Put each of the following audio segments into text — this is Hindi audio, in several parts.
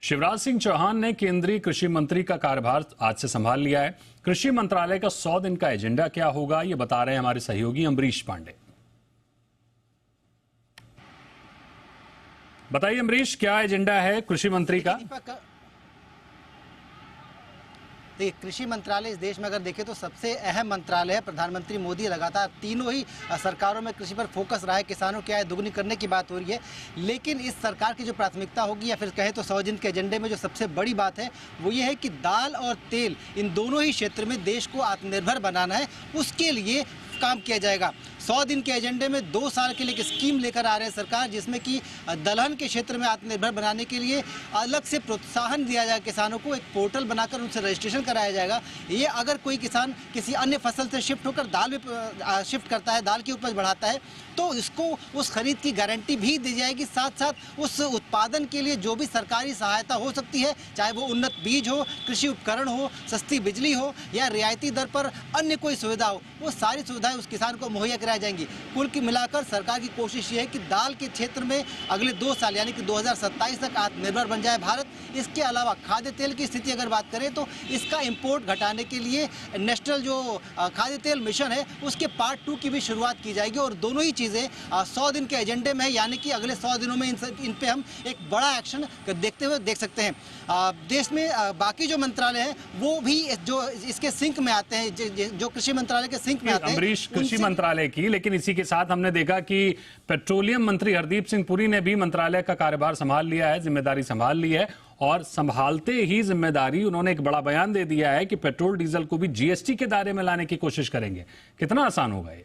शिवराज सिंह चौहान ने केंद्रीय कृषि मंत्री का कार्यभार आज से संभाल लिया है। कृषि मंत्रालय का 100 दिन का एजेंडा क्या होगा, ये बता रहे हैं हमारे सहयोगी अमरीश पांडे। बताइए अमरीश, क्या एजेंडा है कृषि मंत्री का? देखिए, कृषि मंत्रालय इस देश में अगर देखें तो सबसे अहम मंत्रालय है। प्रधानमंत्री मोदी लगातार तीनों ही सरकारों में कृषि पर फोकस रहा है। किसानों की आय दुगनी करने की बात हो रही है, लेकिन इस सरकार की जो प्राथमिकता होगी या फिर कहें तो 100 दिन के एजेंडे में जो सबसे बड़ी बात है वो ये है कि दाल और तेल, इन दोनों ही क्षेत्र में देश को आत्मनिर्भर बनाना है। उसके लिए काम किया जाएगा। 100 दिन के एजेंडे में 2 साल के लिए एक स्कीम लेकर आ रहे हैं सरकार, जिसमें कि दलहन के क्षेत्र में आत्मनिर्भर बनाने के लिए अलग से प्रोत्साहन दिया जाएगा। किसानों को एक पोर्टल बनाकर उनसे रजिस्ट्रेशन कराया जाएगा। ये अगर कोई किसान किसी अन्य फसल से शिफ्ट होकर दाल में शिफ्ट करता है, दाल की उपज बढ़ाता है, तो इसको उस खरीद की गारंटी भी दी जाएगी। साथ साथ उस उत्पादन के लिए जो भी सरकारी सहायता हो सकती है, चाहे वो उन्नत बीज हो, कृषि उपकरण हो, सस्ती बिजली हो या रियायती दर पर अन्य कोई सुविधा हो, वो सारी सुविधाएं उस किसान को मुहैया कराई जाएंगी। कुल की मिलाकर सरकार की कोशिश ये है कि दाल के क्षेत्र में अगले 2 साल यानी कि 2027 तक आत्मनिर्भर बन जाए भारत। इसके अलावा खाद्य तेल की स्थिति अगर बात करें तो इसका इंपोर्ट घटाने के लिए नेशनल जो खाद्य तेल मिशन है उसके पार्ट 2 की भी शुरुआत की जाएगी। और दोनों ही चीज़ें 100 दिन के एजेंडे में है, यानी कि अगले 100 दिनों में इन पे हम एक बड़ा एक्शन देखते हुए देख सकते हैं। देश में बाकी जो मंत्रालय हैं वो भी जो इसके सिंक में आते हैं, जो कृषि मंत्रालय के सिंक में आते हैं। अमरीश, कृषि मंत्रालय की, लेकिन इसी के साथ हमने देखा कि पेट्रोलियम मंत्री हरदीप सिंह पुरी ने भी मंत्रालय का कार्यभार संभाल लिया है, जिम्मेदारी संभाल ली है। और संभालते ही जिम्मेदारी उन्होंने एक बड़ा बयान दे दिया है कि पेट्रोल डीजल को भी जीएसटी के दायरे में लाने की कोशिश करेंगे। कितना आसान होगा ये?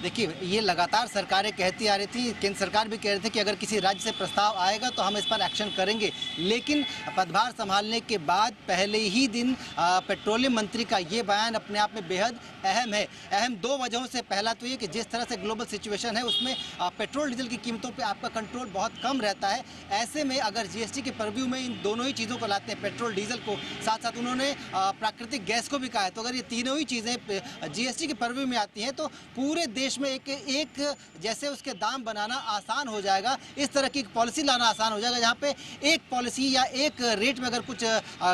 देखिए, ये लगातार सरकारें कहती आ रही थी, केंद्र सरकार भी कह रही थी कि अगर किसी राज्य से प्रस्ताव आएगा तो हम इस पर एक्शन करेंगे। लेकिन पदभार संभालने के बाद पहले ही दिन पेट्रोलियम मंत्री का ये बयान अपने आप में बेहद अहम है। अहम 2 वजहों से। पहला तो ये कि जिस तरह से ग्लोबल सिचुएशन है उसमें पेट्रोल डीजल की कीमतों पर आपका कंट्रोल बहुत कम रहता है। ऐसे में अगर जीएसटी के परव्यू में इन दोनों ही चीज़ों को लाते हैं, पेट्रोल डीजल को, साथ साथ उन्होंने प्राकृतिक गैस को भी कहा है, तो अगर ये तीनों ही चीज़ें जीएसटी के परव्यू में आती हैं तो पूरे देश में एक जैसे उसके दाम बनाना आसान हो जाएगा। इस तरह की पॉलिसी लाना आसान हो जाएगा, जहाँ पे एक पॉलिसी या एक रेट में अगर कुछ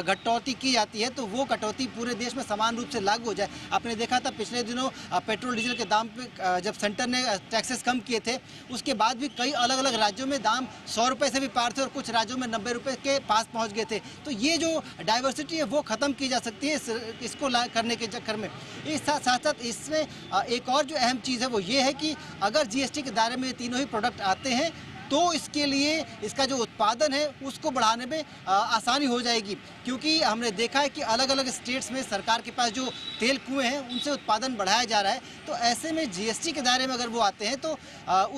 कटौती की जाती है तो वो कटौती पूरे देश में समान रूप से लागू हो जाए। आपने देखा था पिछले दिनों पेट्रोल डीजल के दाम पे जब सेंटर ने टैक्सेस कम किए थे, उसके बाद भी कई अलग अलग राज्यों में दाम 100 रुपये से भी पार थे और कुछ राज्यों में 90 रुपये के पास पहुँच गए थे। तो ये जो डाइवर्सिटी है वो ख़त्म की जा सकती है इसको करने के चक्कर में। इस साथ साथ इसमें एक और जो अहम चीज़ है वो ये है कि अगर जीएसटी के दायरे में ये तीनों ही प्रोडक्ट आते हैं तो इसके लिए इसका जो उत्पादन है उसको बढ़ाने में आसानी हो जाएगी। क्योंकि हमने देखा है कि अलग अलग स्टेट्स में सरकार के पास जो तेल कुएं हैं उनसे उत्पादन बढ़ाया जा रहा है। तो ऐसे में जीएसटी के दायरे में अगर वो आते हैं तो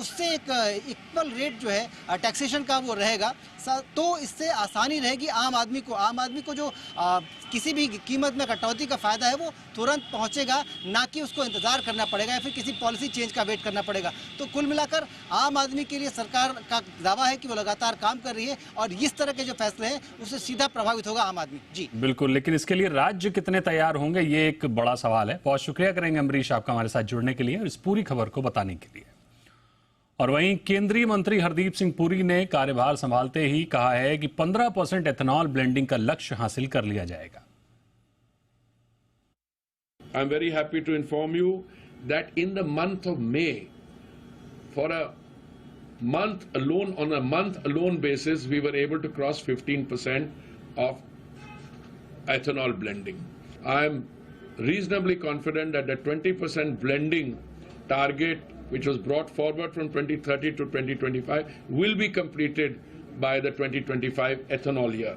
उससे एक इक्वल रेट जो है टैक्सेशन का वो रहेगा, तो इससे आसानी रहेगी आम आदमी को जो किसी भी कीमत में कटौती का फ़ायदा है वो तुरंत पहुंचेगा, ना कि उसको इंतज़ार करना पड़ेगा या फिर किसी पॉलिसी चेंज का वेट करना पड़ेगा। तो कुल मिलाकर आम आदमी के लिए सरकार का दावा है कि वो लगातार काम कर रही है और इस तरह के जो फैसले हैं उससे सीधा प्रभावित होगा आम आदमी। जी बिल्कुल, लेकिन इसके लिए राज्य कितने तैयार होंगे, ये एक बड़ा सवाल है। बहुत शुक्रिया करेंगे अमरीश आपका हमारे साथ जुड़ने के लिए और इस पूरी खबर को बताने के लिए। और वहीं केंद्रीय मंत्री हरदीप सिंह पुरी ने कार्यभार संभालते ही कहा है कि 15% एथेनॉल ब्लेंडिंग का लक्ष्य हासिल कर लिया जाएगा। I'm very happy to inform you that in the month of May, for a month alone, on a month alone basis, we were able to cross 15% of ethanol blending. I am reasonably confident that the 20% blending target, which was brought forward from 2030 to 2025, will be completed by the 2025 ethanol year.